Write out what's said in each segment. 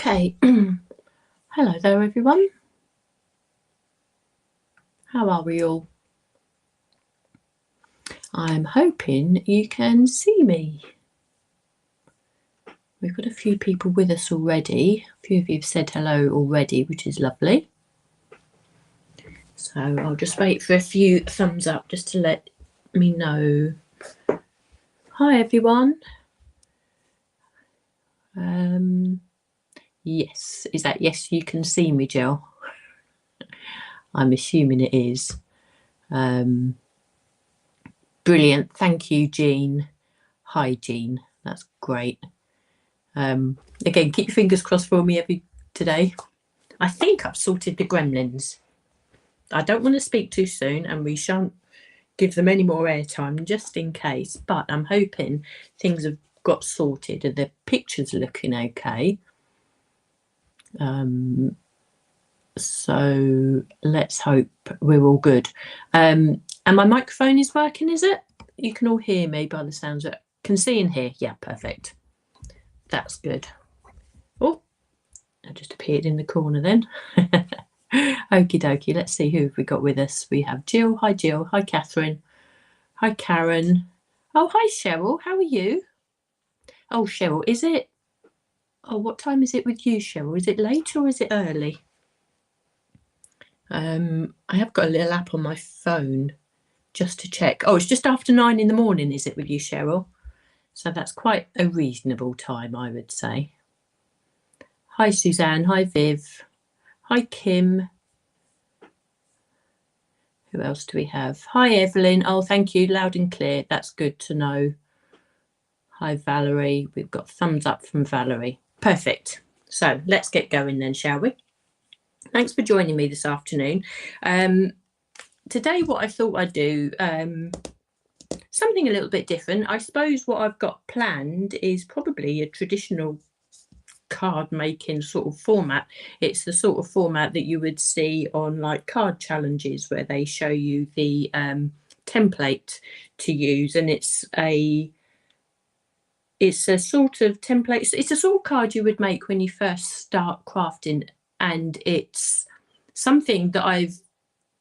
Okay, hello there everyone. How are we all? I'm hoping you can see me. We've got a few people with us already. A few of you have said hello already, which is lovely. So I'll just wait for a few thumbs up just to let me know. Hi everyone. Yes, is that yes you can see me, Jill? I'm assuming it is. Brilliant, thank you, Jean. Hi, Jean, that's great. Again, keep your fingers crossed for me today. I think I've sorted the gremlins. I don't want to speak too soon and we shan't give them any more airtime just in case, but I'm hoping things have got sorted and the picture's looking okay. So let's hope we're all good. And my microphone is working, is it? You can all hear me by the sounds of it. Can see and hear. Yeah, perfect. That's good. Oh, I just appeared in the corner then. Okie dokie. Let's see who have we got with us. We have Jill. Hi, Jill. Hi, Catherine. Hi, Karen. Oh, hi, Cheryl. How are you? Oh, Cheryl, is it? Oh, what time is it with you, Cheryl? Is it late or is it early? I have got a little app on my phone just to check. Oh, it's just after 9 in the morning, is it, with you, Cheryl? So that's quite a reasonable time, I would say. Hi, Suzanne. Hi, Viv. Hi, Kim. Who else do we have? Hi, Evelyn. Oh, thank you. Loud and clear. That's good to know. Hi, Valerie. We've got thumbs up from Valerie. Perfect. So let's get going then, shall we? Thanks for joining me this afternoon. Today, what I thought I'd do, something a little bit different. I suppose what I've got planned is probably a traditional card making sort of format. It's the sort of format that you would see on like card challenges where they show you the template to use, and it's a sort of template. It's a sort of card you would make when you first start crafting, and it's something that I've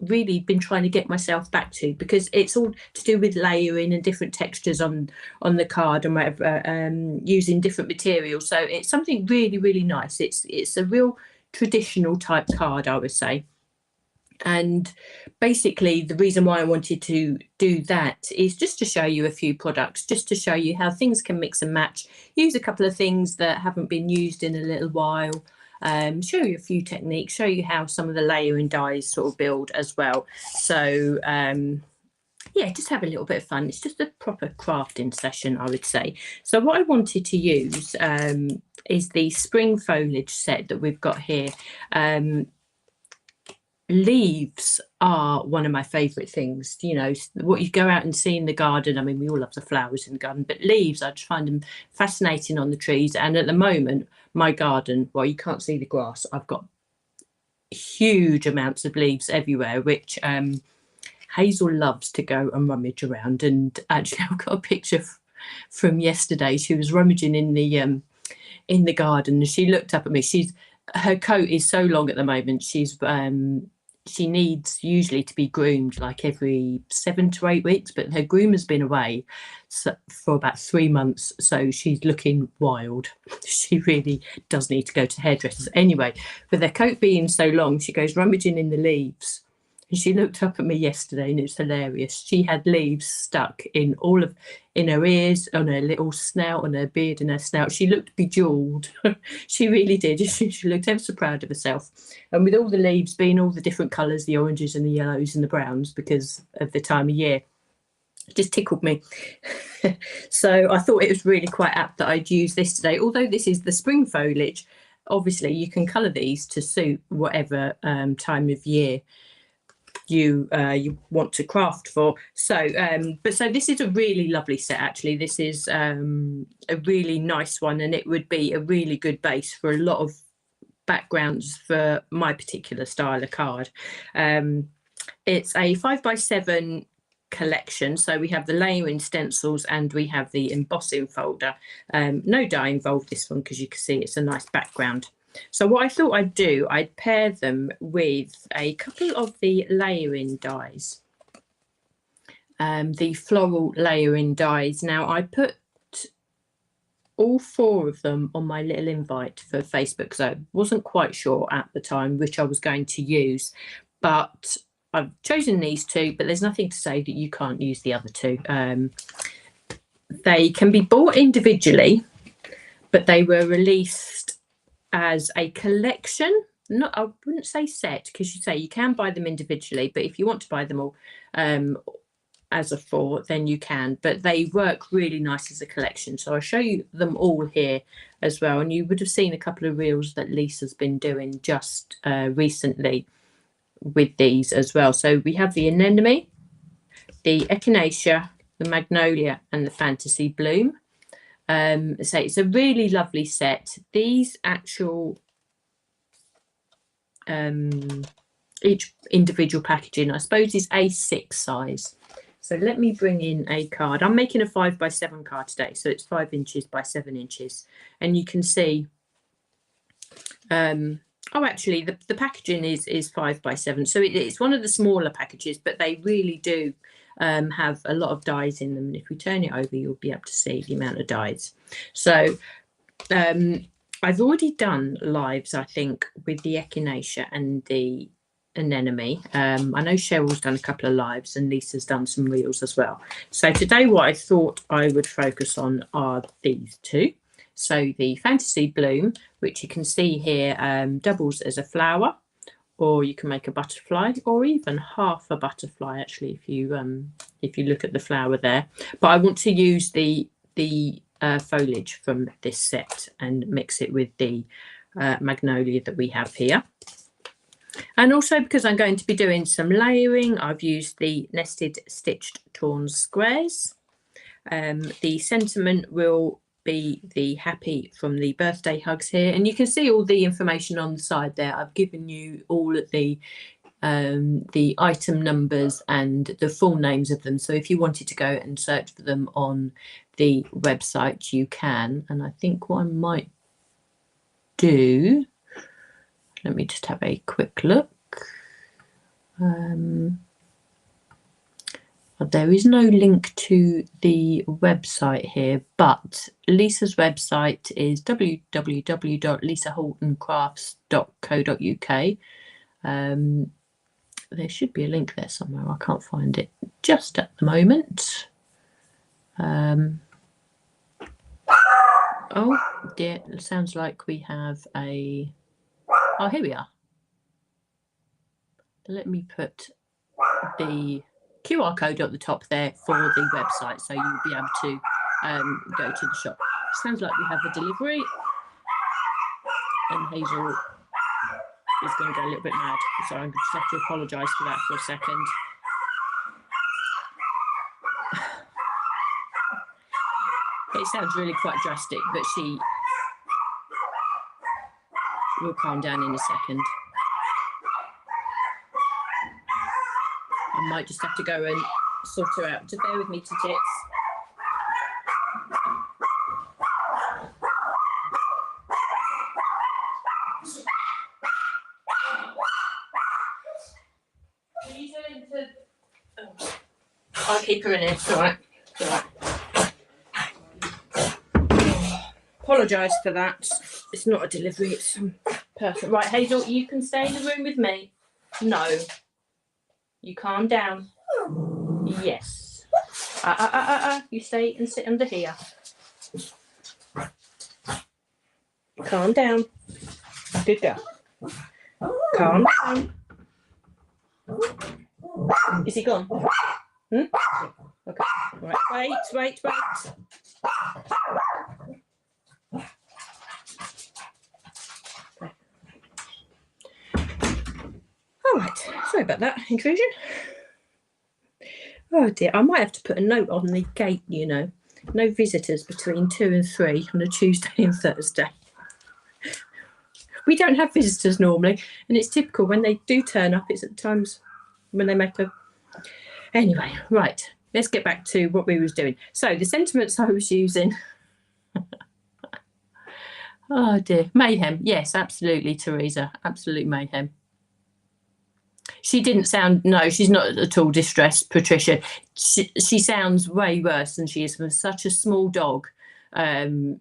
really been trying to get myself back to because it's all to do with layering and different textures on the card and whatever, using different materials. So it's something really nice. It's a real traditional type card, I would say. And basically the reason why I wanted to do that is just to show you a few products, just to show you how things can mix and match, use a couple of things that haven't been used in a little while, show you a few techniques, show you how some of the layering dies sort of build as well. So yeah, just have a little bit of fun. It's just a proper crafting session, I would say. So what I wanted to use is the Spring Foliage set that we've got here. Leaves are one of my favourite things, you know, what you go out and see in the garden. I mean, we all love the flowers in the garden, but leaves, I just find them fascinating on the trees. And at the moment, my garden, well, you can't see the grass, I've got huge amounts of leaves everywhere, which Hazel loves to go and rummage around. And actually, I've got a picture from yesterday. She was rummaging in the garden, and she looked up at me. Her coat is so long at the moment. She needs usually to be groomed like every 7 to 8 weeks, but her groomer's been away for about 3 months, so she's looking wild. She really does need to go to hairdressers. Anyway, with her coat being so long, she goes rummaging in the leaves. And she looked up at me yesterday and it was hilarious. She had leaves stuck in her ears, on her little snout, on her beard and her snout. She looked bejeweled. She really did. She looked ever so proud of herself. And with all the leaves being all the different colours, the oranges and the yellows and the browns, because of the time of year, it just tickled me. So I thought it was really quite apt that I'd use this today. Although this is the Spring Foliage, obviously you can colour these to suit whatever time of year you want to craft for. So so this is a really lovely set. Actually, this is a really nice one, and it would be a really good base for a lot of backgrounds for my particular style of card. It's a 5x7 collection, so we have the layering stencils and we have the embossing folder. No dye involved this one, because you can see it's a nice background. So what I thought I'd do, I'd pair them with a couple of the layering dies, the floral layering dies. Now I put all 4 of them on my little invite for Facebook, so I wasn't quite sure at the time which I was going to use, but I've chosen these 2, but there's nothing to say that you can't use the other 2. They can be bought individually, but they were released as a collection. Not, I wouldn't say set, because you say you can buy them individually, but if you want to buy them all as a 4, then you can, but they work really nice as a collection. So I'll show you them all here as well, and you would have seen a couple of reels that Lisa's been doing just recently with these as well. So we have the Anemone, the Echinacea, the Magnolia, and the Fantasy Bloom. So it's a really lovely set. These actual each individual packaging, I suppose, is A6 size. So let me bring in a card. I'm making a 5x7 card today, so it's 5 inches by 7 inches, and you can see oh, actually the packaging is 5x7, so it's one of the smaller packages, but they really do have a lot of dies in them, and if we turn it over you'll be able to see the amount of dies. So I've already done lives, I think, with the Echinacea and the Anemone. I know Cheryl's done a couple of lives and Lisa's done some reels as well. So today what I thought I would focus on are these 2. So the Fantasy Bloom, which you can see here, doubles as a flower, or you can make a butterfly, or even half a butterfly actually if you look at the flower there. But I want to use the foliage from this set and mix it with the Magnolia that we have here. And also, because I'm going to be doing some layering, I've used the nested stitched torn squares. The sentiment will be the happy from the birthday hugs here, and you can see all the information on the side there. I've given you all of the item numbers and the full names of them, so if you wanted to go and search for them on the website you can. And I think what I might do, let me just have a quick look. There is no link to the website here, but Lisa's website is www.lisahoughtoncrafts.co.uk. There should be a link there somewhere. I can't find it just at the moment. Oh dear, it sounds like we have a... Oh, here we are. Let me put the QR code at the top there for the website, so you'll be able to go to the shop. Sounds like we have a delivery, and Hazel is going to go a little bit mad, so I'm just have to apologise for that for a second. It sounds really quite drastic, but she will calm down in a second. I might just have to go and sort her out. Just bear with me, tits. I'll keep her in here. It's all right. It's all right. Apologise for that. It's not a delivery. It's some person. Right, Hazel, you can stay in the room with me. No. You calm down. Yes. You stay and sit under here. Calm down. Good girl. Calm down. Is he gone? Okay. All right. Wait. All right, sorry about that intrusion. Oh dear, I might have to put a note on the gate, you know. No visitors between 2 and 3 on a Tuesday and Thursday. We don't have visitors normally, and it's typical when they do turn up, it's at times when they make a... Anyway, right, let's get back to what we was doing. So the sentiments I was using... Oh dear, mayhem. Yes, absolutely, Teresa. Absolute mayhem. She didn't sound, no, she's not at all distressed, Patricia. She sounds way worse than she is for such a small dog.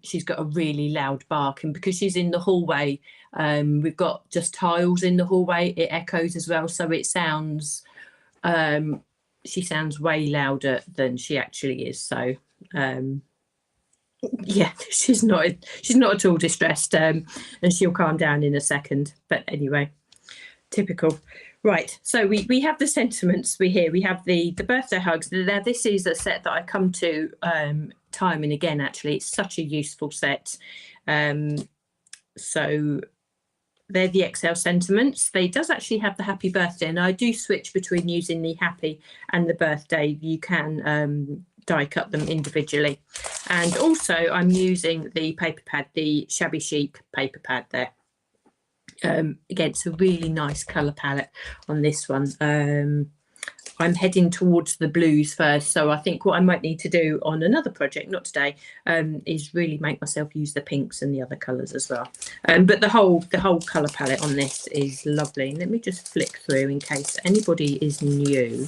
She's got a really loud bark, and because she's in the hallway, we've got just tiles in the hallway, it echoes as well. So it sounds, she sounds way louder than she actually is. So, yeah, she's not at all distressed, and she'll calm down in a second. But anyway, typical. Right, so we have the sentiments we have the birthday hugs. Now this is a set that I come to time and again. Actually, it's such a useful set. So they're the XL sentiments. They does actually have the happy birthday, and I do switch between using the happy and the birthday. You can die cut them individually, and also I'm using the paper pad, the Shabby Chic paper pad there. Again, it's a really nice colour palette on this one. I'm heading towards the blues first, so I think what I might need to do on another project, not today, is really make myself use the pinks and the other colours as well. But the whole colour palette on this is lovely. Let me just flick through in case anybody is new.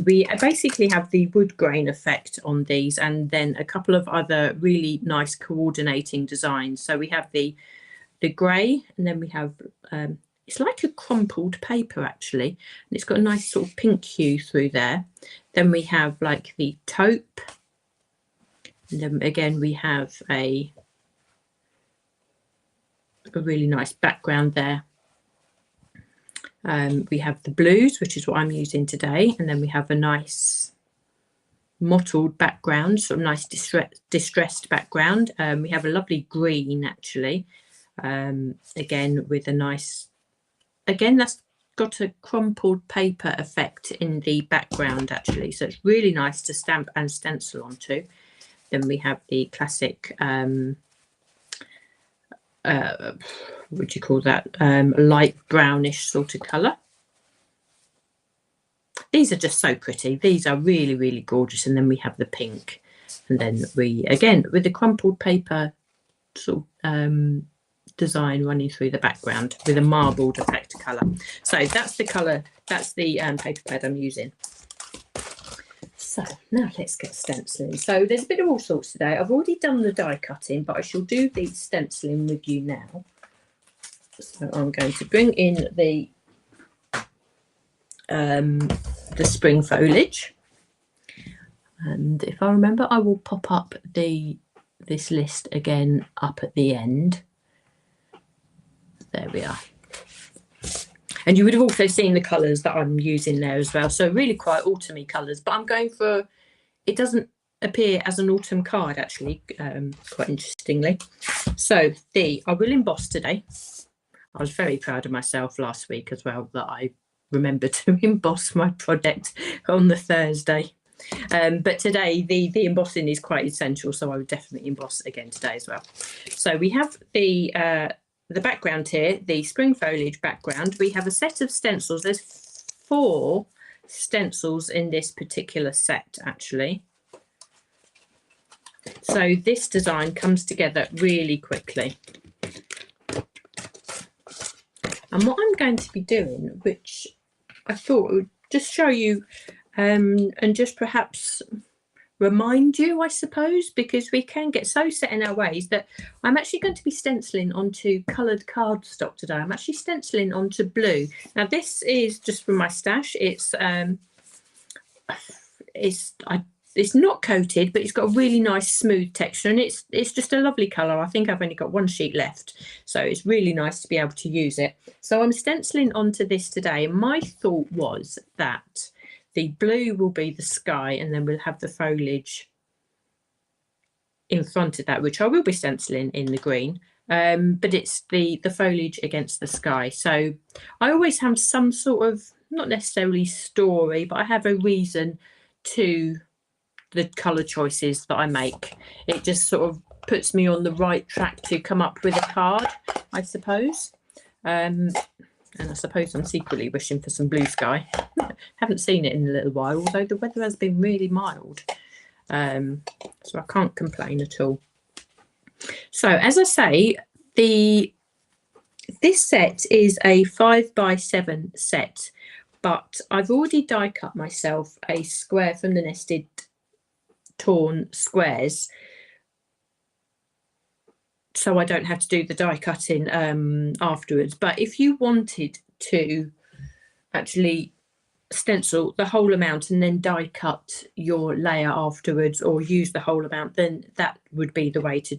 We basically have the wood grain effect on these, and then a couple of other really nice coordinating designs. So we have the grey, and then we have it's like a crumpled paper actually, and it's got a nice sort of pink hue through there. Then we have like the taupe, and then again we have a really nice background there. We have the blues, which is what I'm using today, and then we have a nice mottled background, sort of nice distressed background. We have a lovely green actually, again with a nice, again that's got a crumpled paper effect in the background actually, so it's really nice to stamp and stencil onto. Then we have the classic what do you call that, light brownish sort of colour. These are just so pretty. These are really, really gorgeous. And then we have the pink, and then we again with the crumpled paper sort of design running through the background with a marbled effect colour. So that's the colour, that's the paper pad I'm using. So now let's get stenciling. So there's a bit of all sorts today. I've already done the die cutting, but I shall do the stenciling with you now. So I'm going to bring in the spring foliage, and if I remember I will pop up this list again up at the end. There we are. And you would have also seen the colours that I'm using there as well. So really quite autumny colours, but I'm going for, it doesn't appear as an autumn card actually, quite interestingly. So I will emboss today. I was very proud of myself last week as well that I remembered to emboss my project on the Thursday. But today the embossing is quite essential, so I would definitely emboss again today as well. So we have the background here, the spring foliage background. We have a set of stencils. There's 4 stencils in this particular set actually. So this design comes together really quickly. And what I'm going to be doing, which I thought would just show you and just perhaps remind you, I suppose, because we can get so set in our ways, that I'm actually going to be stenciling onto coloured cardstock today. I'm actually stenciling onto blue. Now this is just from my stash. It's not coated, but it's got a really nice smooth texture, and it's just a lovely colour. I think I've only got 1 sheet left, so it's really nice to be able to use it. So I'm stenciling onto this today, and my thought was that the blue will be the sky, and then we'll have the foliage in front of that, which I will be stenciling in the green, but it's the foliage against the sky. So I always have some sort of, not necessarily story, but I have a reason to the colour choices that I make. It just sort of puts me on the right track to come up with a card, I suppose. And I suppose I'm secretly wishing for some blue sky. Haven't seen it in a little while, although the weather has been really mild. So I can't complain at all. So as I say, this set is a 5x7 set, but I've already die cut myself a square from the nested torn squares, so I don't have to do the die cutting afterwards. But if you wanted to actually stencil the whole amount and then die cut your layer afterwards, or use the whole amount, then that would be the way to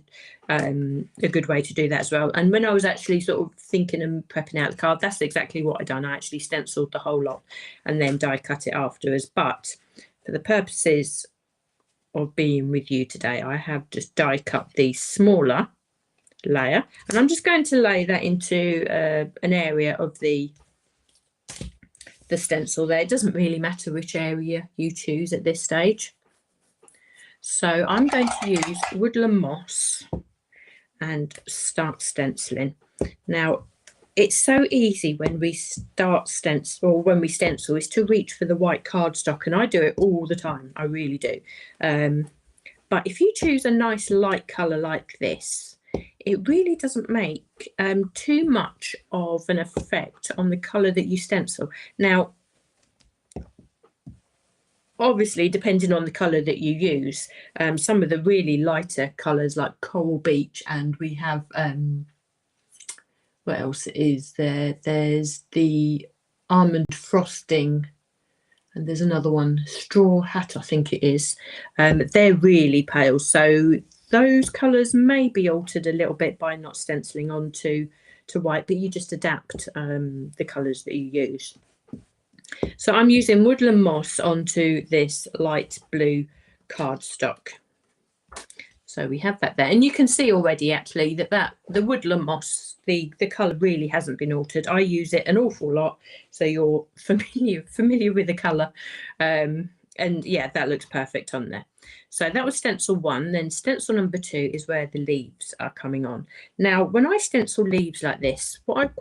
a good way to do that as well. And when I was actually sort of thinking and prepping out the card, that's exactly what I done. I actually stenciled the whole lot and then die cut it afterwards. But for the purposes of being with you today, I have just die cut the smaller layer, and I'm just going to lay that into an area of the stencil there. It doesn't really matter which area you choose at this stage. So I'm going to use woodland moss and start stenciling. Now, it's so easy when we start stencil, or when we stencil, is to reach for the white cardstock, and I do it all the time. I really do. But if you choose a nice light colour like this, it really doesn't make too much of an effect on the colour that you stencil. Now, obviously, depending on the colour that you use, some of the really lighter colours like Coral Beach, and we have, what else is there? There's the Almond Frosting, and there's another one, Straw Hat, I think it is. They're really pale, so those colours may be altered a little bit by not stenciling onto white, but you just adapt the colours that you use. So I'm using woodland moss onto this light blue cardstock. So we have that there, and you can see already actually that the woodland moss, the colour really hasn't been altered. I use it an awful lot, so you're familiar with the colour, and yeah, that looks perfect on there. So that was stencil 1. Then stencil number 2 is where the leaves are coming on. Now, when I stencil leaves like this, what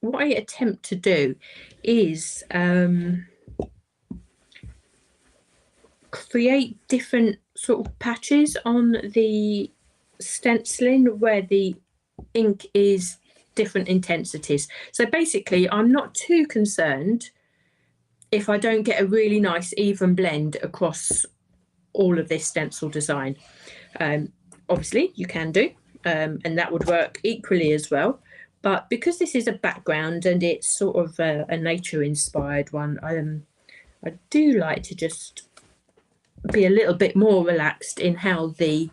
I attempt to do is create different sort of patches on the stenciling where the ink is different intensities. So basically, I'm not too concerned if I don't get a really nice even blend across all of this stencil design. Obviously, you can do, and that would work equally as well. But because this is a background and it's sort of a nature-inspired one, I do like to just be a little bit more relaxed in how the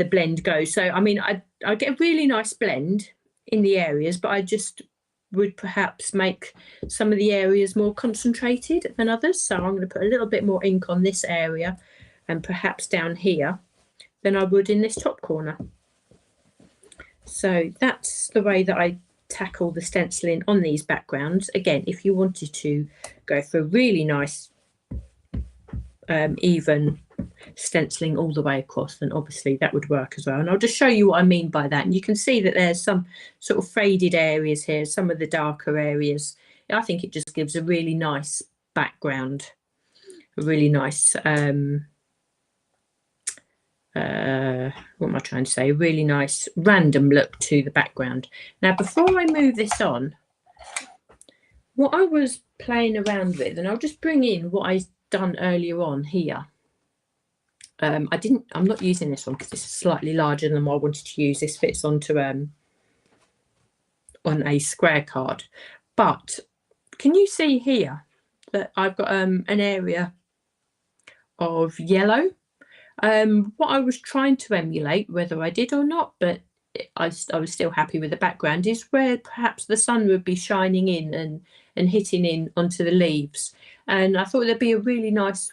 blend goes. So, I mean, I get a really nice blend in the areas, but I just would perhaps make some of the areas more concentrated than others. So I'm going to put a little bit more ink on this area and perhaps down here than I would in this top corner. So that's the way that I tackle the stenciling on these backgrounds. Again, if you wanted to go for a really nice even stenciling all the way across, then obviously that would work as well. And I'll just show you what I mean by that. And you can see that there's some sort of faded areas here, some of the darker areas. I think it just gives a really nice background, a really nice what am I trying to say? A really nice random look to the background. Now, before I move this on, what I was playing around with, and I'll just bring in what I've done earlier on here. I'm not using this one because it's slightly larger than what I wanted to use. This fits onto on a square card. But can you see here that I've got an area of yellow? What I was trying to emulate, whether I did or not, but I was still happy with the background, is where perhaps the sun would be shining in and hitting in onto the leaves. And I thought there'd be a really nice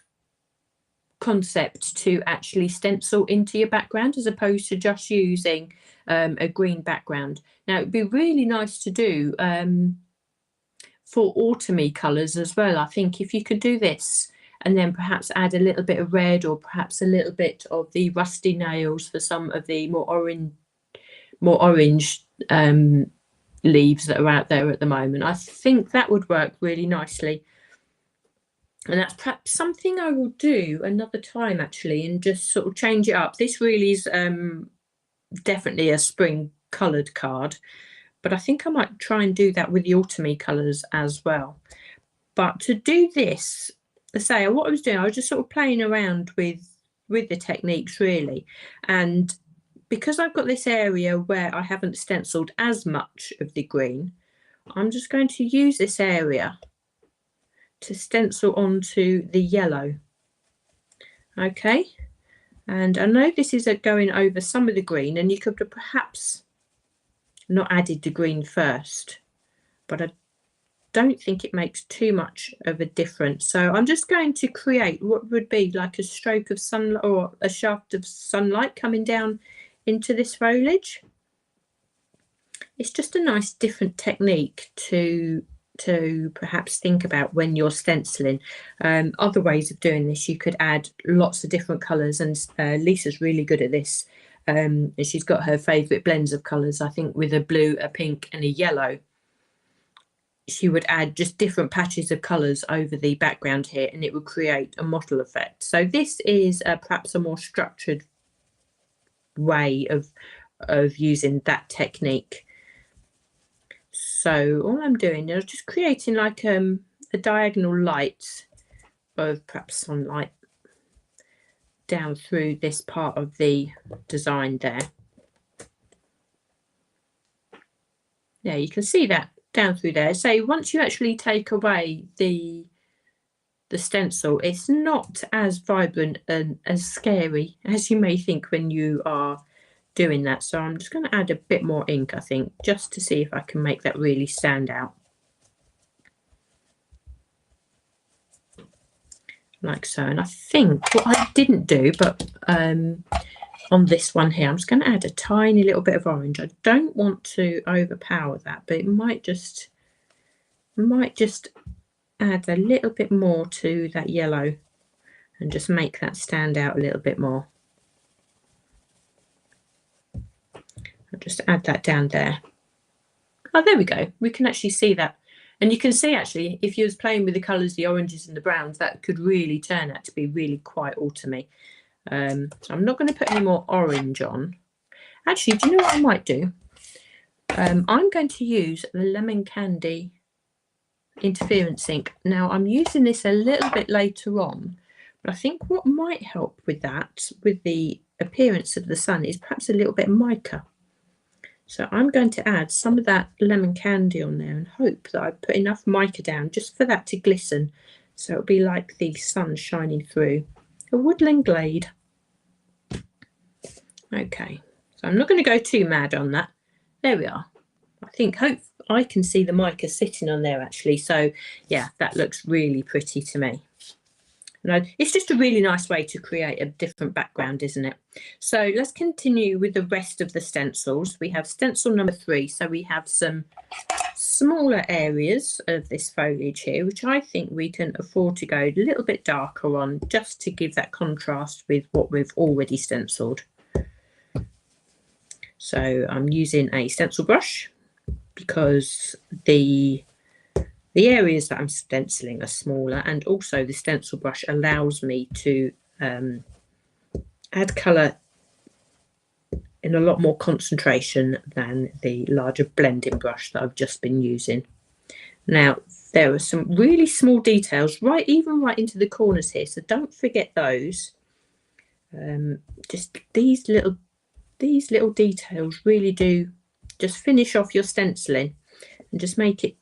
concept to actually stencil into your background as opposed to just using a green background. Now, it'd be really nice to do for autumny colours as well. I think if you could do this and then perhaps add a little bit of red, or perhaps a little bit of the rusty nails for some of the more orange leaves that are out there at the moment, I think that would work really nicely. And that's perhaps something I will do another time actually, and just sort of change it up. This really is definitely a spring coloured card, but I think I might try and do that with the autumny colours as well. But to do this, let's say what I was doing, I was just sort of playing around with the techniques really. And because I've got this area where I haven't stenciled as much of the green, I'm just going to use this area to stencil onto the yellow. Okay, and I know this is going over some of the green, and you could have perhaps not added the green first, but I don't think it makes too much of a difference. So I'm just going to create what would be like a stroke of sunlight or a shaft of sunlight coming down into this foliage. It's just a nice different technique to perhaps think about when you're stenciling. Other ways of doing this, you could add lots of different colours, and Lisa's really good at this. And she's got her favourite blends of colours, I think, with a blue, a pink and a yellow. She would add just different patches of colours over the background here, and it would create a mottle effect. So this is perhaps a more structured way of using that technique. So all I'm doing is just creating like a diagonal light of perhaps sunlight down through this part of the design there. Yeah, you can see that down through there. So once you actually take away the stencil, it's not as vibrant and as scary as you may think when you are doing that. So I'm just going to add a bit more ink, I think, just to see if I can make that really stand out. Like so. And I think what I didn't do, but on this one here, I'm just going to add a tiny little bit of orange. I don't want to overpower that, but it might just add a little bit more to that yellow and just make that stand out a little bit more. I'll just add that down there. Oh, there we go. We can actually see that. And you can see actually, if you was playing with the colours, the oranges and the browns, that could really turn out to be really quite autumny. So I'm not going to put any more orange on. Actually, do you know what I might do? I'm going to use the Lemon Candy interference ink. Now I'm using this a little bit later on, but I think what might help with that, with the appearance of the sun, is perhaps a little bit of mica. So I'm going to add some of that lemon candy on there and hope that I put enough mica down just for that to glisten. So it'll be like the sun shining through a woodland glade. Okay, so I'm not going to go too mad on that. There we are. hope I can see the mica sitting on there actually. So yeah, that looks really pretty to me. And it's just a really nice way to create a different background, isn't it? So let's continue with the rest of the stencils. We have stencil number 3. So we have some smaller areas of this foliage here, which I think we can afford to go a little bit darker on, just to give that contrast with what we've already stenciled. So I'm using a stencil brush because the areas that I'm stenciling are smaller, and also the stencil brush allows me to add colour in a lot more concentration than the larger blending brush that I've just been using. Now there are some really small details even right into the corners here, so don't forget those. Just these little details really do just finish off your stenciling and just make it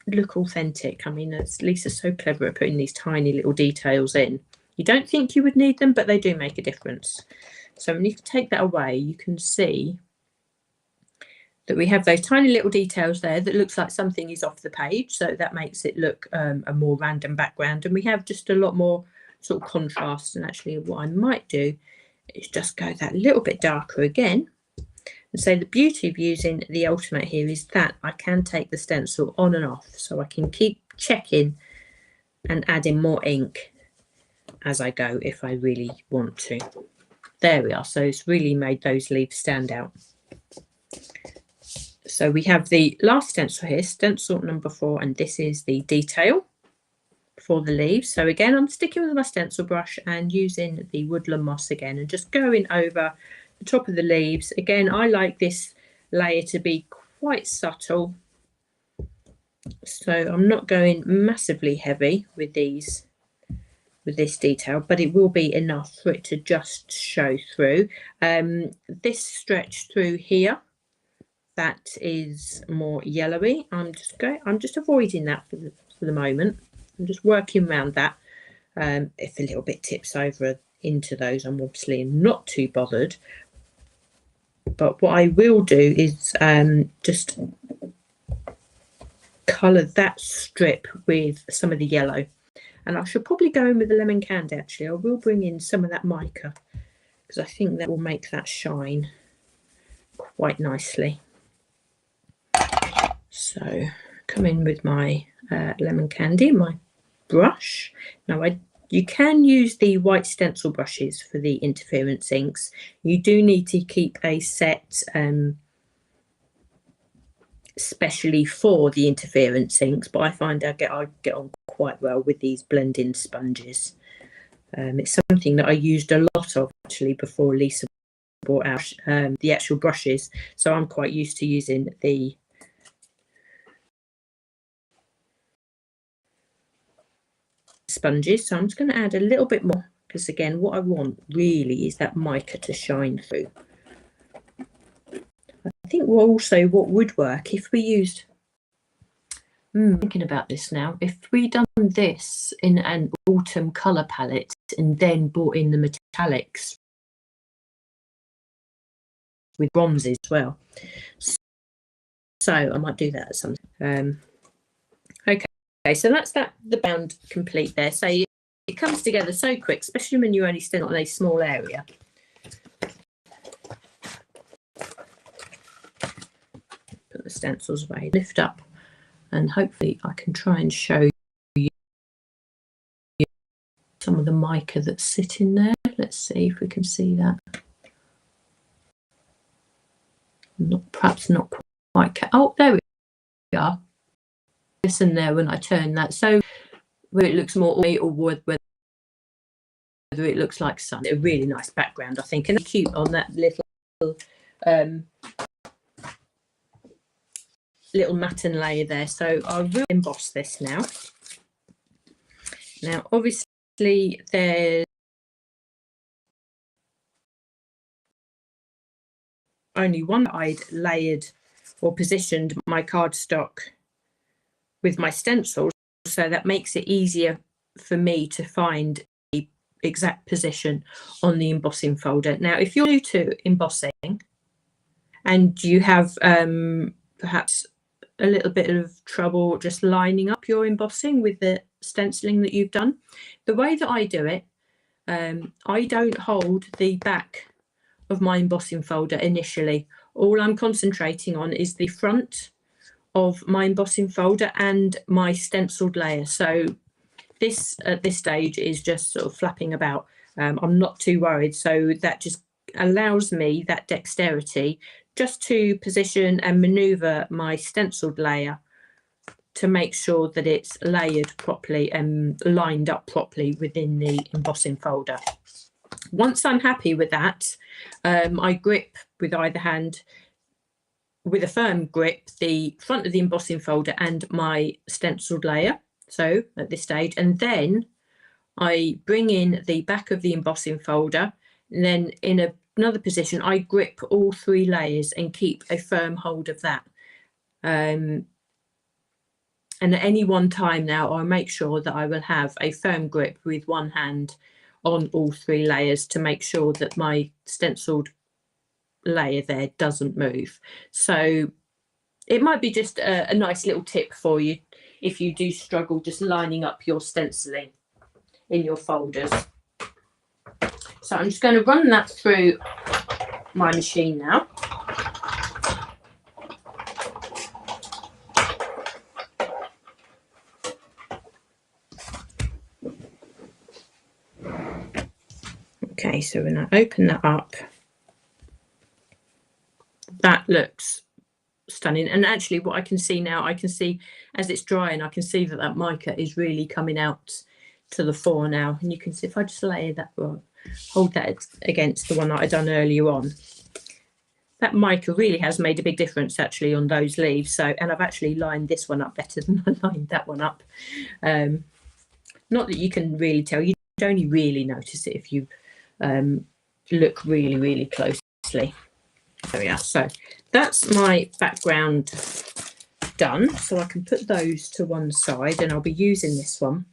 look authentic. I mean, Lisa's so clever at putting these tiny little details in. You don't think you would need them, but they do make a difference. So when you take that away, you can see that we have those tiny little details there that looks like something is off the page, so that makes it look a more random background, and we have just a lot more sort of contrast. And actually what I might do is just go that little bit darker again. And so the beauty of using the ultimate here is that I can take the stencil on and off, so I can keep checking and adding more ink as I go if I really want to. There we are. So it's really made those leaves stand out. So we have the last stencil here, stencil number 4, and this is the detail for the leaves. So again, I'm sticking with my stencil brush and using the woodland moss again and just going over the top of the leaves. Again, I like this layer to be quite subtle, so I'm not going massively heavy with these, with this detail, but it will be enough for it to just show through. This stretch through here, that is more yellowy. I'm just avoiding that for the moment. I'm just working around that. If a little bit tips over into those, I'm obviously not too bothered. But what I will do is just colour that strip with some of the yellow. And I should probably go in with the lemon candy, actually. I will bring in some of that mica, because I think that will make that shine quite nicely. So come in with my lemon candy, my brush. Now you can use the white stencil brushes for the interference inks. You do need to keep a set especially for the interference inks, but I find I get on quite well with these blending sponges. It's something that I used a lot of actually before Lisa brought out the actual brushes, so I'm quite used to using the sponges. So I'm just going to add a little bit more, because again, what I want really is that mica to shine through. I think also what would work if we used, thinking about this now, if we done this in an autumn colour palette and then brought in the metallics with bronzes as well. So I might do that at some okay, so that's the bound complete there. So it comes together so quick, especially when you're only still on a small area. Put the stencils away, lift up, and hopefully I can try and show you some of the mica that's sitting there. Let's see if we can see that. Perhaps not quite. Oh, there we are. Listen there when I turn that. So whether it looks more or whether it looks like sun. A really nice background, I think, and cute on that little little matten layer there. So I will emboss this now. Now, obviously, there's only one that I'd layered or positioned my cardstock with my stencils, so that makes it easier for me to find the exact position on the embossing folder. Now, if you're new to embossing and you have perhaps a little bit of trouble just lining up your embossing with the stenciling that you've done, the way that I do it, I don't hold the back of my embossing folder initially. All I'm concentrating on is the front of my embossing folder and my stenciled layer. So this at this stage is just sort of flapping about. I'm not too worried, so that just allows me that dexterity just to position and maneuver my stenciled layer to make sure that it's layered properly and lined up properly within the embossing folder. Once I'm happy with that, I grip with either hand, with a firm grip, the front of the embossing folder and my stenciled layer. So at this stage, and then I bring in the back of the embossing folder, and then in another position, I grip all three layers and keep a firm hold of that. And at any one time now, I'll make sure that I will have a firm grip with one hand on all three layers to make sure that my stenciled layer there doesn't move. So it might be just a nice little tip for you if you do struggle just lining up your stenciling in your folders. So I'm just going to run that through my machine now. Okay, so when I open that up, that looks stunning. And actually what I can see now, I can see as it's drying, I can see that that mica is really coming out to the fore now. And you can see if I just layer that, well, hold that against the one that I done earlier on, that mica really has made a big difference actually on those leaves. So, and I've actually lined this one up better than I lined that one up. Not that you can really tell, you'd only really notice it if you look really, really closely. There we are. So that's my background done. So I can put those to one side and I'll be using this one.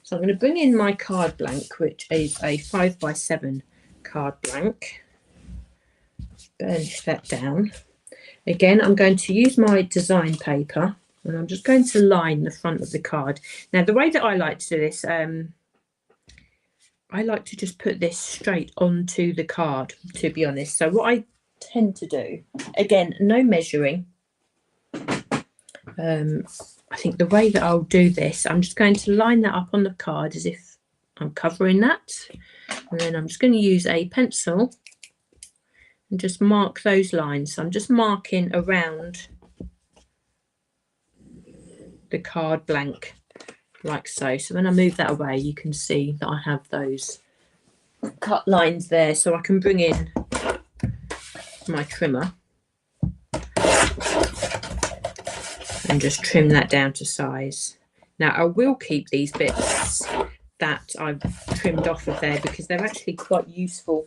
So I'm going to bring in my card blank, which is a 5x7 card blank. Burnish that down. Again, I'm going to use my design paper and I'm just going to line the front of the card. Now, the way that I like to do this, I like to just put this straight onto the card, to be honest. So what I tend to do, again, no measuring. I think the way that I'll do this, I'm just going to line that up on the card as if I'm covering that. And then I'm just going to use a pencil and just mark those lines. So I'm just marking around the card blank like so. So when I move that away, you can see that I have those cut lines there. So I can bring in my trimmer and just trim that down to size. Now I will keep these bits that I've trimmed off of there because they're actually quite useful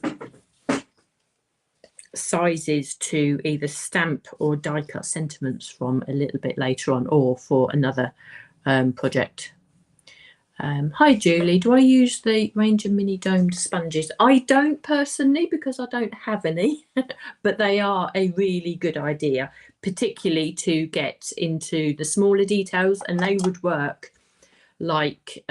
sizes to either stamp or die cut sentiments from a little bit later on or for another project. Hi Julie, do I use the Ranger mini domed sponges? I don't personally because I don't have any, but they are a really good idea, particularly to get into the smaller details, and they would work like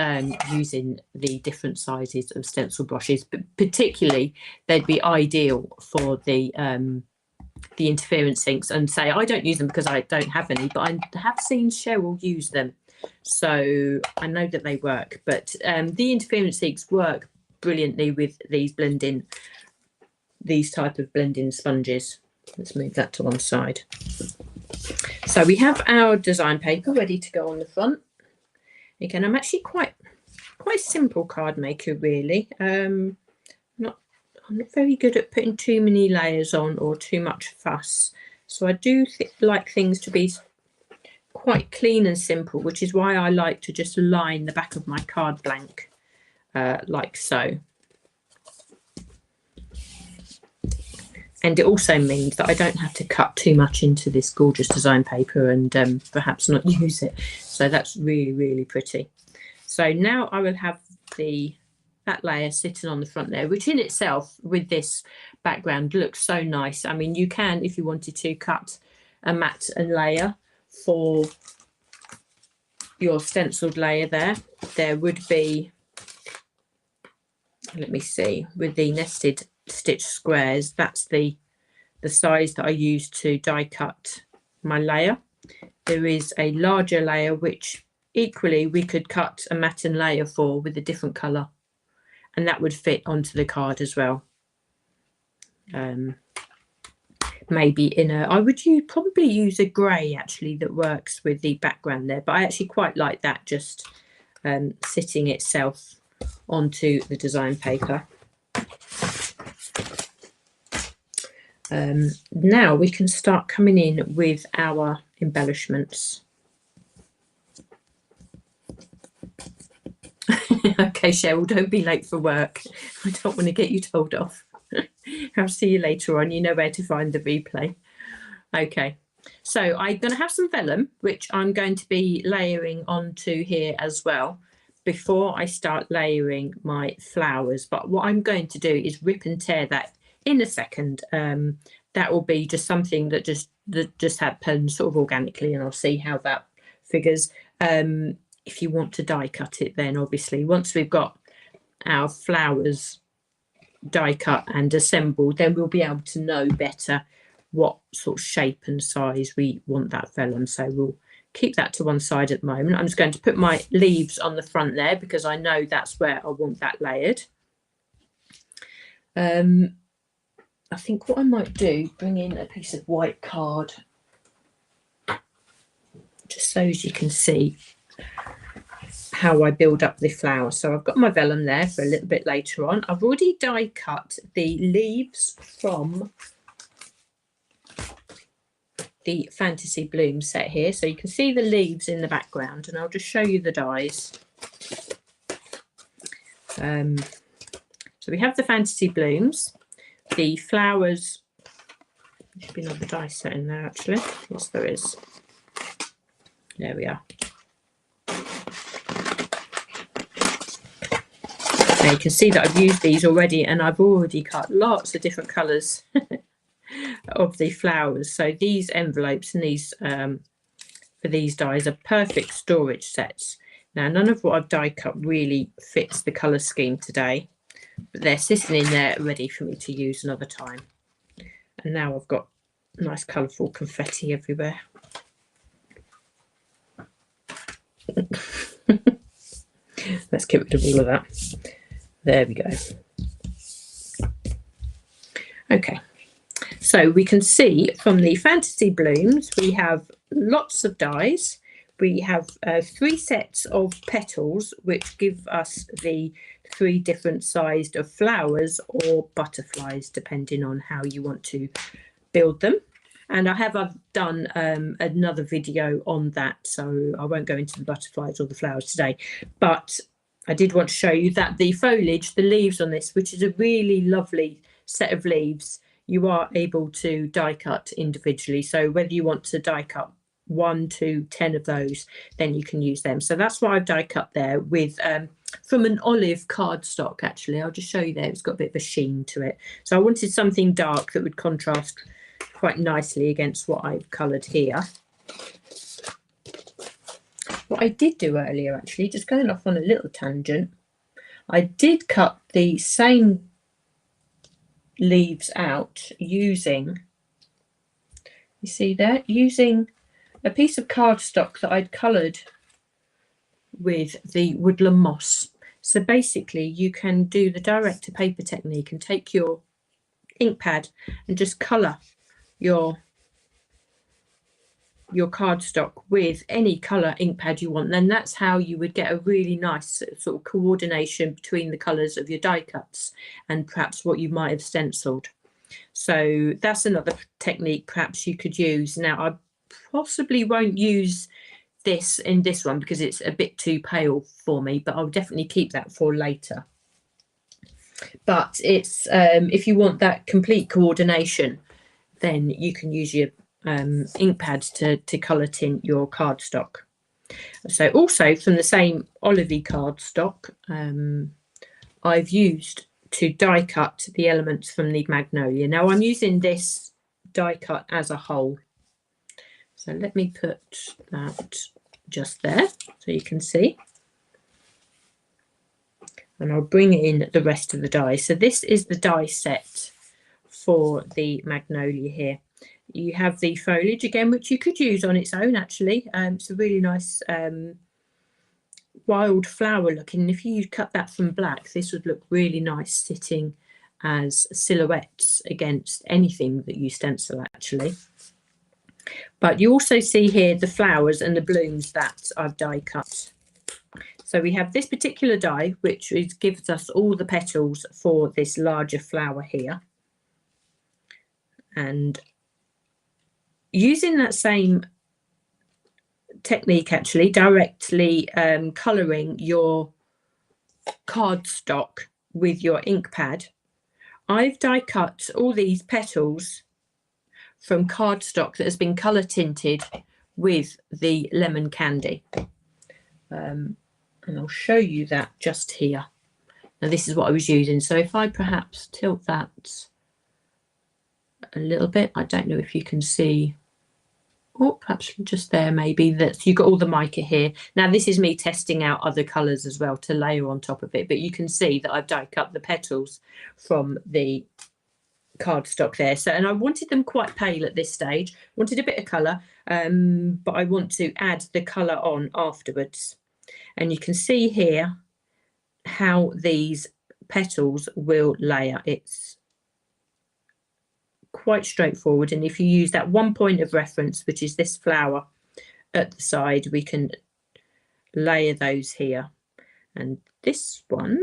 using the different sizes of stencil brushes, but particularly they'd be ideal for the interference inks. And say I don't use them because I don't have any, but I have seen Cheryl use them, so I know that they work. But the interference inks work brilliantly with these type of blending sponges. Let's move that to one side. So we have our design paper ready to go on the front. Again, I'm actually quite simple card maker, really. I'm not very good at putting too many layers on or too much fuss. So I do like things to be quite clean and simple, which is why I like to just line the back of my card blank like so. And it also means that I don't have to cut too much into this gorgeous design paper and perhaps not use it. So that's really, really pretty. So now I will have that layer sitting on the front there, which in itself with this background looks so nice. I mean, you can, if you wanted to, cut a mat and layer for your stenciled layer there. There would be, let me see, with the nested stitch squares, that's the size that I use to die cut my layer. There is a larger layer which equally we could cut a matte layer for with a different colour, and that would fit onto the card as well. Maybe in a, I would probably use a grey actually that works with the background there, but I actually quite like that just sitting itself onto the design paper. Now we can start coming in with our embellishments. Okay, Cheryl, don't be late for work. I don't want to get you told off. I'll see you later on. You know where to find the replay. Okay, so I'm going to have some vellum, which I'm going to be layering onto here as well before I start layering my flowers. But what I'm going to do is rip and tear that in a second. That will be just something that just happens sort of organically, and I'll see how that figures. If you want to die cut it, then obviously once we've got our flowers die cut and assembled, then we'll be able to know better what sort of shape and size we want that vellum. So we'll keep that to one side at the moment. I'm just going to put my leaves on the front there because I know that's where I want that layered. I think what I might do, bring in a piece of white card just so as you can see how I build up the flower. So I've got my vellum there for a little bit later on. I've already die cut the leaves from the Fantasy Bloom set here, so you can see the leaves in the background, and I'll just show you the dies. So we have the Fantasy Blooms, the flowers. There should be another die set in there actually. Yes, there is. There we are. Now you can see that I've used these already, and I've already cut lots of different colours of the flowers. So these envelopes and these for these dies are perfect storage sets. Now none of what I've die cut really fits the colour scheme today, but they're sitting in there ready for me to use another time. And now I've got nice colourful confetti everywhere. Let's get rid of all of that. There we go. Okay, so we can see from the Fantasy Blooms we have lots of dies. We have 3 sets of petals which give us the 3 different sized of flowers or butterflies depending on how you want to build them. And I've done another video on that, so I won't go into the butterflies or the flowers today, but I did want to show you that the foliage, the leaves on this, which is a really lovely set of leaves, you are able to die cut individually. So whether you want to die cut 1 to 10 of those, then you can use them. So that's what I've die cut there with from an olive cardstock. Actually, I'll just show you there. It's got a bit of a sheen to it. So I wanted something dark that would contrast quite nicely against what I've coloured here. What I did do earlier, actually, just going off on a little tangent, I did cut the same leaves out using, you see there, using a piece of cardstock that I'd coloured with the woodland moss. So basically you can do the direct to paper technique and take your ink pad and just colour your cardstock with any colour ink pad you want. Then that's how you would get a really nice sort of coordination between the colours of your die cuts and perhaps what you might have stenciled. So that's another technique perhaps you could use. Now I possibly won't use this in this one because it's a bit too pale for me, but I'll definitely keep that for later. But it's if you want that complete coordination, then you can use your ink pads to colour tint your cardstock. So also from the same olivey cardstock, I've used to die cut the elements from the Magnolia. Now I'm using this die cut as a whole. So let me put that just there so you can see. And I'll bring in the rest of the dies. So this is the die set for the Magnolia here. You have the foliage again, which you could use on its own actually. It's a really nice wild flower looking. If you cut that from black, this would look really nice sitting as silhouettes against anything that you stencil actually. But you also see here the flowers and the blooms that I've die cut. So we have this particular die, which gives us all the petals for this larger flower here. And using that same technique, actually, directly colouring your cardstock with your ink pad, I've die cut all these petals from cardstock that has been colour tinted with the lemon candy. And I'll show you that just here. Now this is what I was using. So if I perhaps tilt that a little bit, I don't know if you can see, oh, perhaps just there maybe, that you've got all the mica here. Now this is me testing out other colours as well to layer on top of it, but you can see that I've die cut the petals from the cardstock there. So, and I wanted them quite pale at this stage, wanted a bit of colour, but I want to add the colour on afterwards. And you can see here how these petals will layer. It's quite straightforward, and if you use that one point of reference, which is this flower, at the side, we can layer those here. And this one,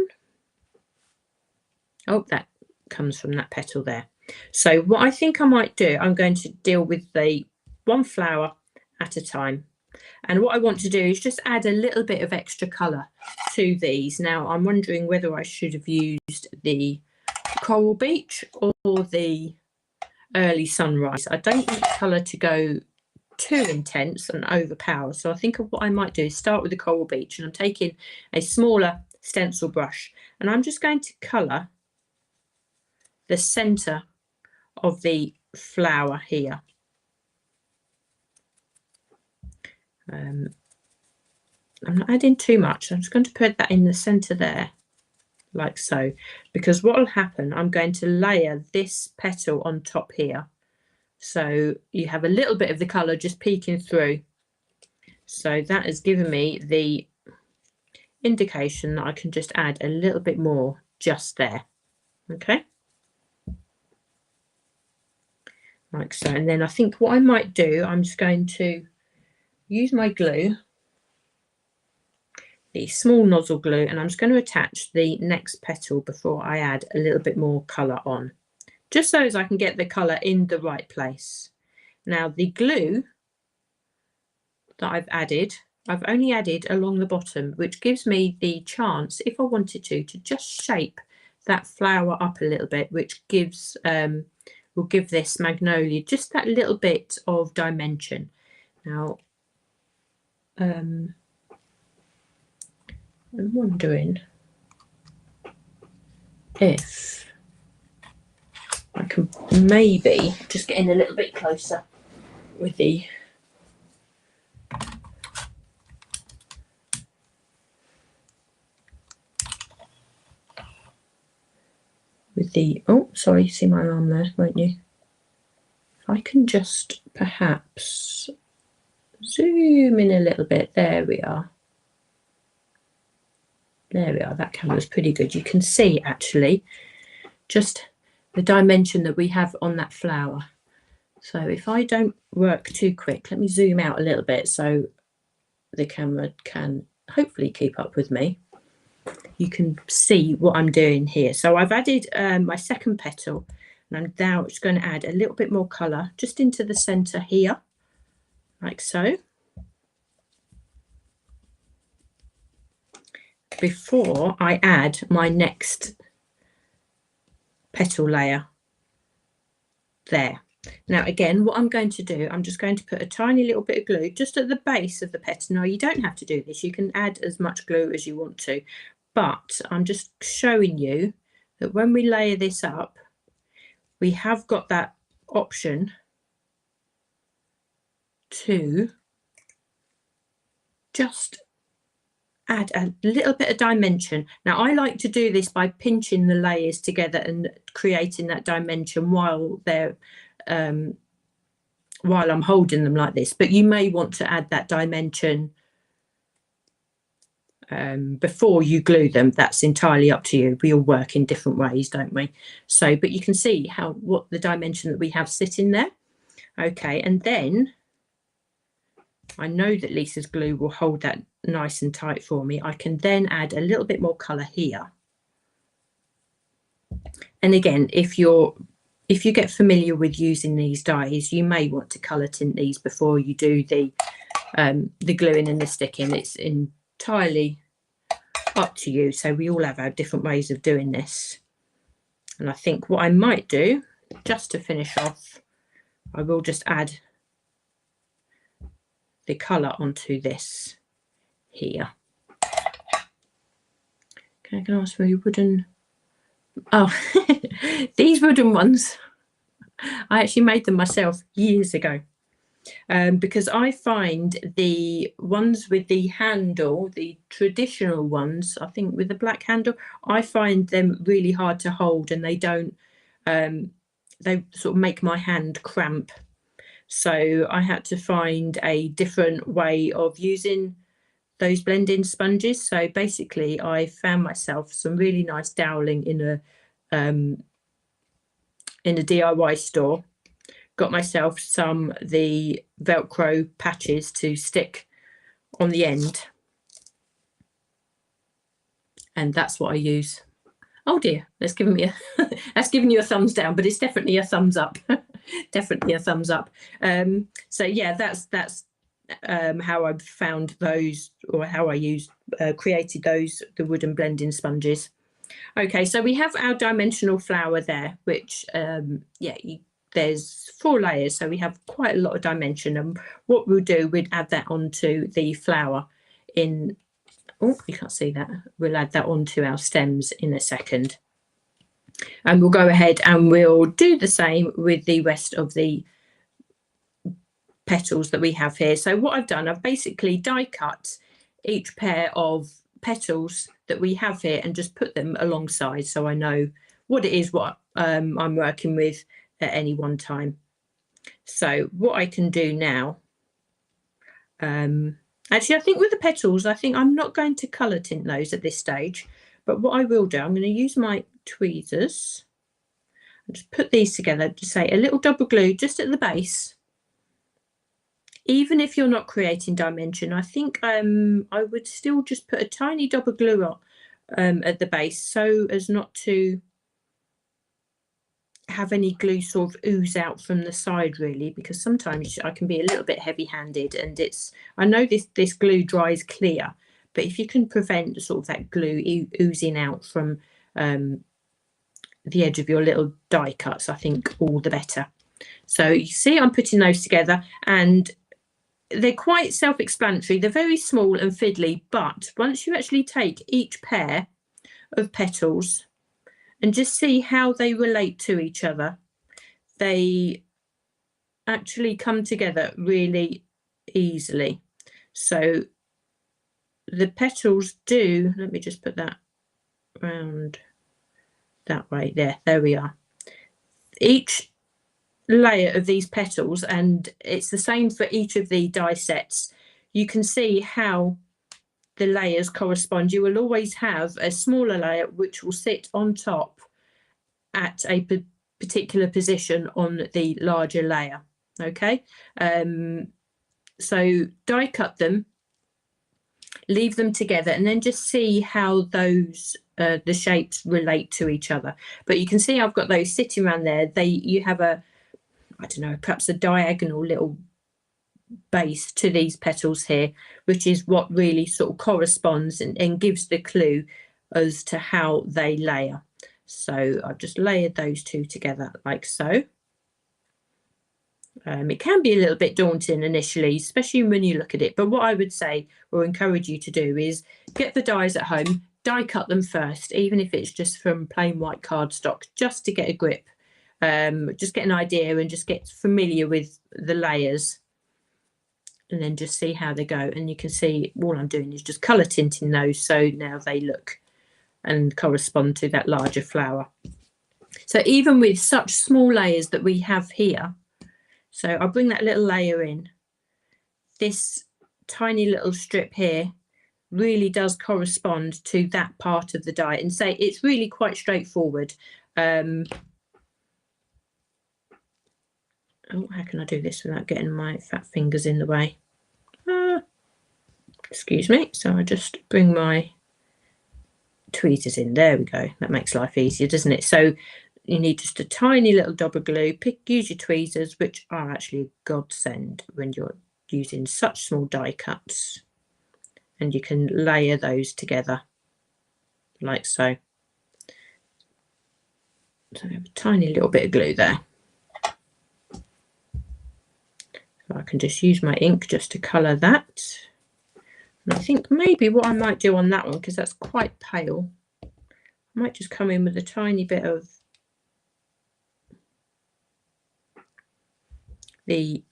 oh, that comes from that petal there. So what I think I might do, I'm going to deal with the one flower at a time. And what I want to do is just add a little bit of extra colour to these. Now, I'm wondering whether I should have used the Coral Beach or the Early Sunrise. I don't want the colour to go too intense and overpower. So I think of what I might do is start with the Coral Beach, and I'm taking a smaller stencil brush, and I'm just going to colour the centre of the flower here. I'm not adding too much. I'm just going to put that in the centre there, like so, because what will happen, I'm going to layer this petal on top here. So you have a little bit of the colour just peeking through. So that has given me the indication that I can just add a little bit more just there. Okay. Like so. And then I think what I might do, I'm just going to use my glue, the small nozzle glue, and I'm just going to attach the next petal before I add a little bit more colour on, just so as I can get the colour in the right place. Now the glue that I've added, I've only added along the bottom, which gives me the chance, if I wanted to just shape that flower up a little bit, which gives will give this magnolia just that little bit of dimension. Now I'm wondering if I can maybe just get in a little bit closer with the oh, sorry, see my arm there, won't you? If I can just perhaps zoom in a little bit. There we are. There we are. That camera's pretty good. You can see actually just the dimension that we have on that flower. So if I don't work too quick, let me zoom out a little bit so the camera can hopefully keep up with me. You can see what I'm doing here. So I've added my second petal, and I'm now just going to add a little bit more colour just into the centre here, like so, before I add my next petal layer there. Now again, what I'm going to do, I'm just going to put a tiny little bit of glue just at the base of the petal. Now you don't have to do this, you can add as much glue as you want to, but I'm just showing you that when we layer this up, we have got that option to just add a little bit of dimension. Now I like to do this by pinching the layers together and creating that dimension while they're while I'm holding them like this, but you may want to add that dimension before you glue them. That's entirely up to you. We all work in different ways, don't we? So, but you can see what the dimension that we have sitting there. Okay, and then I know that Lisa's glue will hold that nice and tight for me. I can then add a little bit more colour here. And again, if you get familiar with using these dies, you may want to colour tint these before you do the gluing and the sticking. It's entirely up to you. So we all have our different ways of doing this. And I think what I might do, just to finish off, I will just add the colour onto this here. Okay, I can ask for your wooden. Oh, these wooden ones, I actually made them myself years ago. Because I find the ones with the handle, the traditional ones, I think with the black handle, I find them really hard to hold, and they don't, they sort of make my hand cramp. So I had to find a different way of using those blending sponges. So basically I found myself some really nice doweling in a DIY store got myself the Velcro patches to stick on the end, and that's what I use. Oh dear, that's giving me a that's giving you a thumbs down, but it's definitely a thumbs up. Definitely a thumbs up. So yeah, that's how I've found those, or how I created those, the wooden blending sponges. Okay, so we have our dimensional flower there, which yeah, there's 4 layers, so we have quite a lot of dimension. And what we'll do, we'd add that onto the flower in. Oh, you can't see that. We'll add that onto our stems in a second. And we'll go ahead and we'll do the same with the rest of the petals that we have here. So what I've done, I've basically die cut each pair of petals that we have here and just put them alongside, so I know what it is what I'm working with at any one time. So what I can do now, actually I think with the petals, I think I'm not going to colour tint those at this stage, but what I will do, I'm going to use my tweezers and just put these together, to say a little double glue just at the base. Even if you're not creating dimension, I think I would still just put a tiny double glue on at the base, so as not to have any glue sort of ooze out from the side, really, because sometimes I can be a little bit heavy-handed, and I know this glue dries clear, but if you can prevent sort of that glue oozing out from the edge of your little die cuts, I think all the better. So you see I'm putting those together, and they're quite self-explanatory. They're very small and fiddly, but once you actually take each pair of petals and just see how they relate to each other, they actually come together really easily. So the petals do, let me just put that round that way. There we are. Each layer of these petals, and it's the same for each of the die sets, you can see how the layers correspond. You will always have a smaller layer which will sit on top at a particular position on the larger layer. Okay, so die cut them, leave them together, and then just see how those the shapes relate to each other. But you can see I've got those sitting around there. You have a, I don't know, perhaps a diagonal little base to these petals here, which is what really sort of corresponds and gives the clue as to how they layer. So I've just layered those two together like so. It can be a little bit daunting initially, especially when you look at it, but what I would say or encourage you to do is get the dies at home, die cut them first, even if it's just from plain white cardstock, just to get a grip. Just get an idea and just get familiar with the layers, and then just see how they go. And you can see all I'm doing is just colour tinting those, so now they look and correspond to that larger flower. So even with such small layers that we have here, so I'll bring that little layer in, this tiny little strip here really does correspond to that part of the die, and say it's really quite straightforward. Oh, how can I do this without getting my fat fingers in the way? Excuse me. So I just bring my tweezers in. There we go. That makes life easier, doesn't it? So you need just a tiny little dab of glue. Use your tweezers, which are actually a godsend when you're using such small die cuts. And you can layer those together like so. So I have a tiny little bit of glue there. I can just use my ink just to colour that. And I think maybe what I might do on that one, because that's quite pale, I might just come in with a tiny bit of the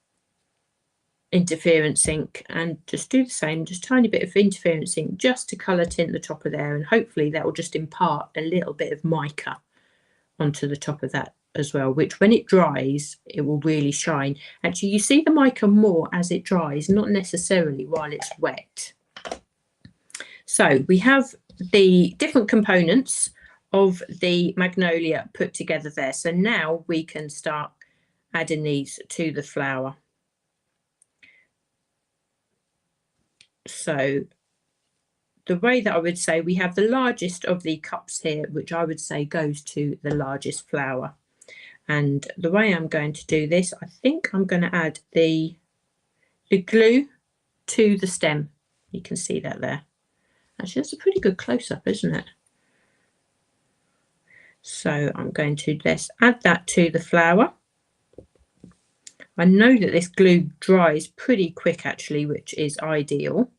interference ink and just do the same, just tiny bit of interference ink just to colour tint the top of there, and hopefully that will just impart a little bit of mica onto the top of that as well, which when it dries it will really shine. Actually, you see the mica more as it dries, not necessarily while it's wet. So we have the different components of the magnolia put together there, so now we can start adding these to the flower. So the way that I would say, we have the largest of the cups here, which I would say goes to the largest flower. And the way I'm going to do this, I think I'm going to add the glue to the stem. You can see that there. Actually, that's a pretty good close-up, isn't it? So I'm going to just add that to the flower. I know that this glue dries pretty quick actually, which is ideal.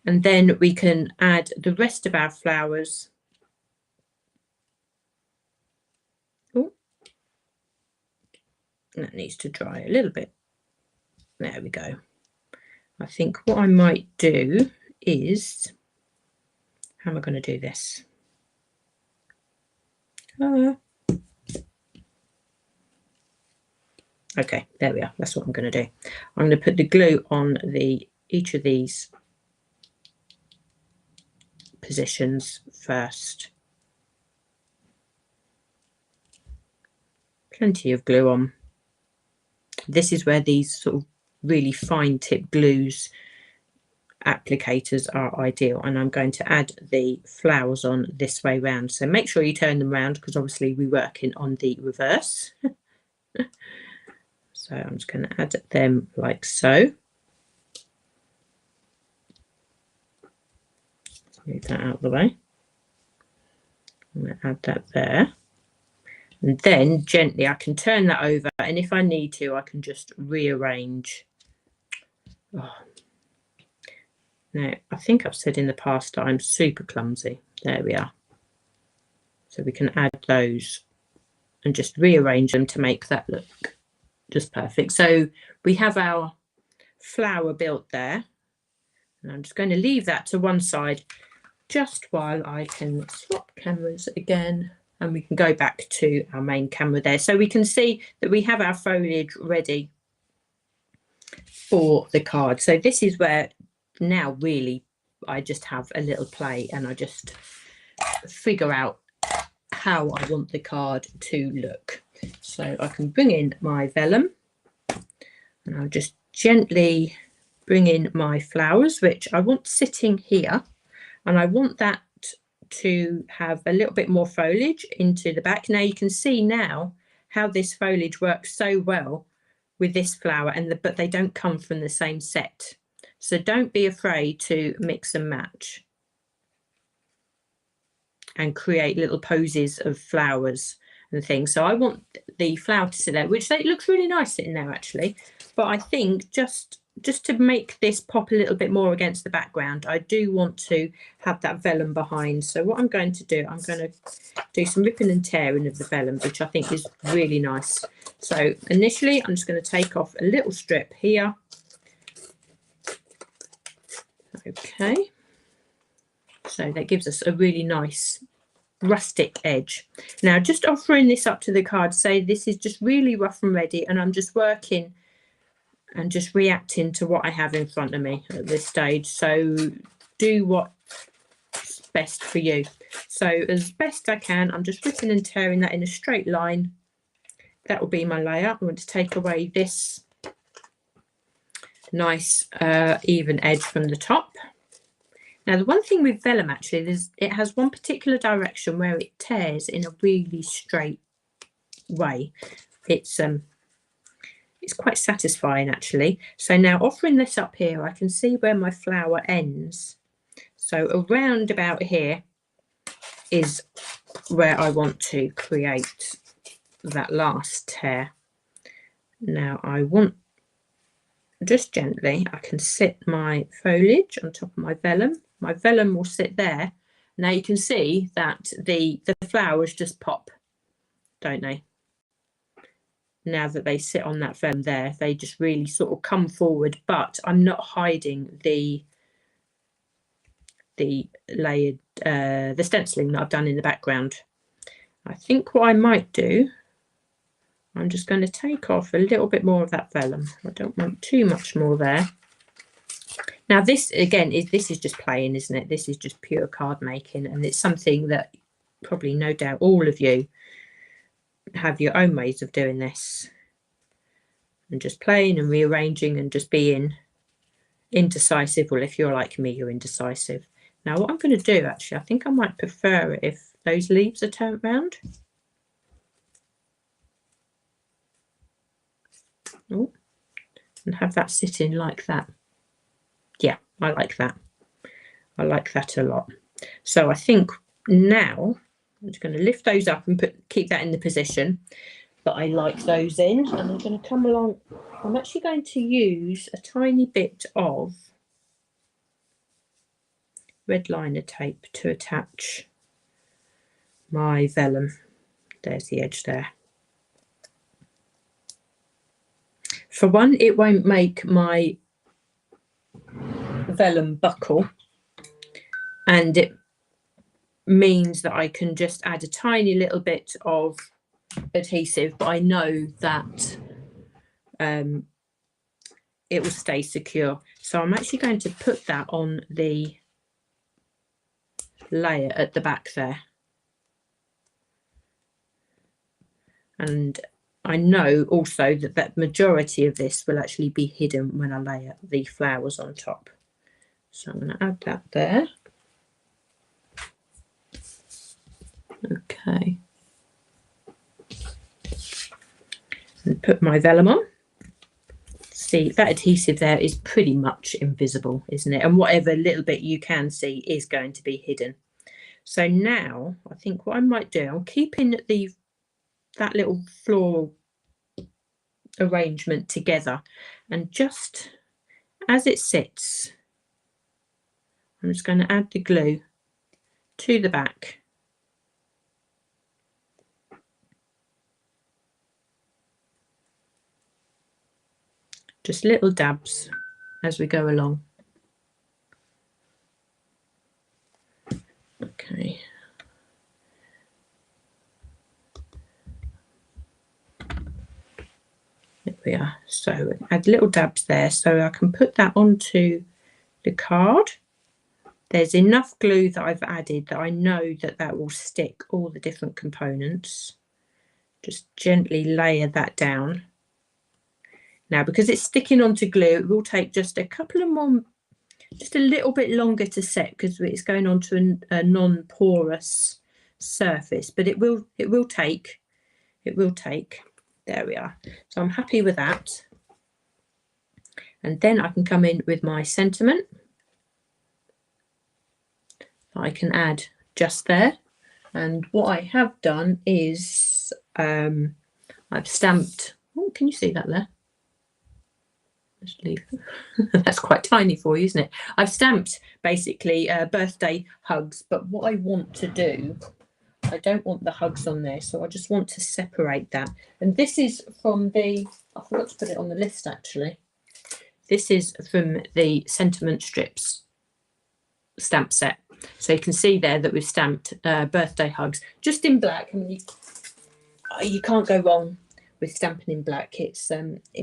And then we can add the rest of our flowers. Oh, that needs to dry a little bit. There we go. I think what I might do is, how am I going to do this? Okay, there we are. That's what I'm going to do. I'm going to put the glue on each of these positions first. Plenty of glue on. This is where these sort of really fine tip glues applicators are ideal, and I'm going to add the flowers on this way round. So make sure you turn them round, because obviously we're working on the reverse. So I'm just going to add them like so. Move that out of the way. I'm going to add that there. And then gently I can turn that over, and if I need to, I can just rearrange. Oh. Now, I think I've said in the past that I'm super clumsy. There we are. So we can add those and just rearrange them to make that look just perfect. So we have our flower built there. And I'm just going to leave that to one side just while I can swap cameras again. And we can go back to our main camera there. So we can see that we have our foliage ready for the card. So this is where now really I just have a little play and I just figure out how I want the card to look. So I can bring in my vellum and I'll just gently bring in my flowers, which I want sitting here, and I want that to have a little bit more foliage into the back. Now you can see now how this foliage works so well with this flower, but they don't come from the same set. So don't be afraid to mix and match and create little poses of flowers and things. So I want the flower to sit there, which it looks really nice sitting there actually. But I think just to make this pop a little bit more against the background, I do want to have that vellum behind. So what I'm going to do, I'm going to do some ripping and tearing of the vellum, which I think is really nice. So initially, I'm just going to take off a little strip here. Okay. So that gives us a really nice rustic edge. Now, just offering this up to the card, say this is just really rough and ready, and I'm just working and just reacting to what I have in front of me at this stage. So do what's best for you. So as best I can, I'm just ripping and tearing that in a straight line. That will be my layer. I want to take away this nice even edge from the top. Now the one thing with vellum actually is it has one particular direction where it tears in a really straight way. It's quite satisfying actually. So now offering this up here, I can see where my flower ends. So around about here is where I want to create that last tear. Now I want, just gently, I can sit my foliage on top of my vellum. My vellum will sit there. Now you can see that the flowers just pop, don't they? Now that they sit on that vellum there, they just really sort of come forward, but I'm not hiding the layered, the stenciling that I've done in the background. I think what I might do, I'm just going to take off a little bit more of that vellum. I don't want too much more there. Now this again this is just playing, isn't it? This is just pure card making, and it's something that probably no doubt all of you have your own ways of doing this and just playing and rearranging and just being indecisive. Well, if you're like me, you're indecisive. Now what I'm going to do, actually, I think I might prefer it if those leaves are turned round. Oh, and have that sitting like that. Yeah, I like that. I like that a lot. So I think now I'm just going to lift those up and keep that in the position that I like those in. And I'm going to come along. I'm actually going to use a tiny bit of red liner tape to attach my vellum. There's the edge there. For one, it won't make my vellum buckle, and it means that I can just add a tiny little bit of adhesive, but I know that it will stay secure. So I'm actually going to put that on the layer at the back there. And I know also that the majority of this will actually be hidden when I layer the flowers on top. So I'm going to add that there. Okay. And put my vellum on. See, that adhesive there is pretty much invisible, isn't it? And whatever little bit you can see is going to be hidden. So now I think what I might do, I'm keeping that little floral arrangement together, and just as it sits, I'm just going to add the glue to the back. Just little dabs as we go along. Okay. There we are. So add little dabs there so I can put that onto the card. There's enough glue that I've added that I know that that will stick all the different components. Just gently layer that down. Now, because it's sticking onto glue, it will take just a couple of more, just a little bit longer to set because it's going onto a non-porous surface, but it will take. There we are. So I'm happy with that. And then I can come in with my sentiment. I can add just there. And what I have done is I've stamped. Oh, can you see that there? Just leave. That's quite tiny for you, isn't it? I've stamped basically birthday hugs, but what I want to do, I don't want the hugs on there, so I just want to separate that. And this is from I forgot to put it on the list actually. This is from the Sentiment Strips stamp set. So you can see there that we've stamped birthday hugs just in black. I mean, you can't go wrong with stamping in black. It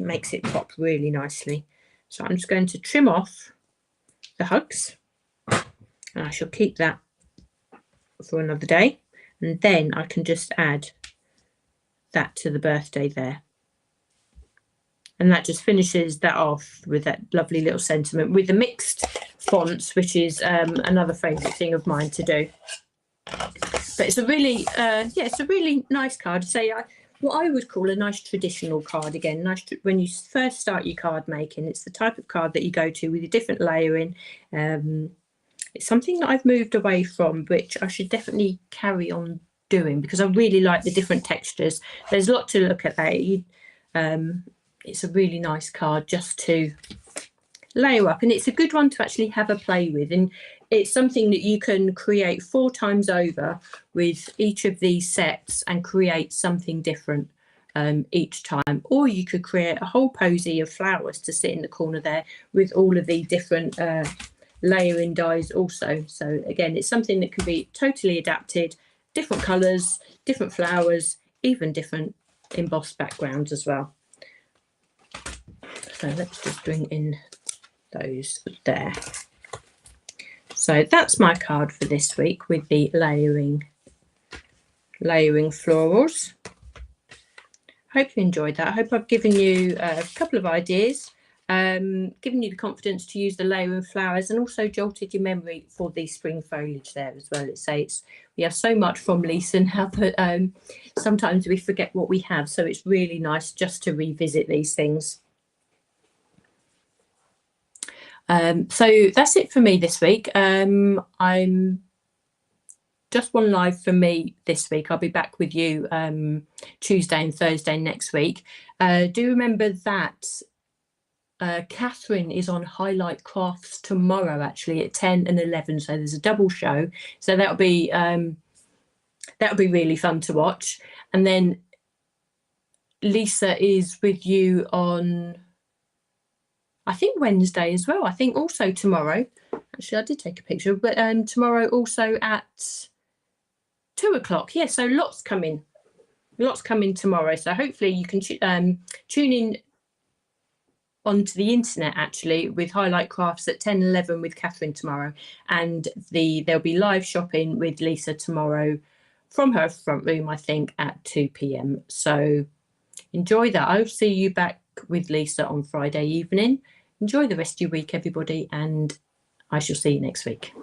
makes it pop really nicely. So I'm just going to trim off the hugs, and I shall keep that for another day. And then I can just add that to the birthday there. And that just finishes that off with that lovely little sentiment with the mixed fonts, which is another favourite thing of mine to do. But it's a really, it's a really nice card. Say what I would call a nice traditional card. Again, nice when you first start your card making. It's the type of card that you go to with your different layering. It's something that I've moved away from, which I should definitely carry on doing because I really like the different textures. There's a lot to look at there. It's a really nice card just to layer up, and it's a good one to actually have a play with, and it's something that you can create 4 times over with each of these sets and create something different each time. Or you could create a whole posy of flowers to sit in the corner there with all of the different layering dies also. So again, it's something that can be totally adapted, different colours, different flowers, even different embossed backgrounds as well. So let's just bring in those there. So that's my card for this week with the layering florals. Hope you enjoyed that. I hope I've given you a couple of ideas, given you the confidence to use the layer of flowers, and also jolted your memory for the spring foliage there as well. We have so much from Lisa now that sometimes we forget what we have, so it's really nice just to revisit these things. So that's it for me this week. I'm just one live for me this week. I'll be back with you Tuesday and Thursday next week. Do remember that Catherine is on Highlight Crafts tomorrow, actually at 10 and 11. So there's a double show. So that'll be really fun to watch. And then Lisa is with you on, I think, Wednesday as well. I think also tomorrow. Actually, I did take a picture, but tomorrow also at 2 o'clock. Yeah, so lots coming tomorrow. So hopefully you can tune in onto the internet actually with Highlight Crafts at 10 11 with Catherine tomorrow, and there'll be live shopping with Lisa tomorrow from her front room, I think, at 2 p.m. So enjoy that. I'll see you back with Lisa on Friday evening. Enjoy the rest of your week, everybody, and I shall see you next week.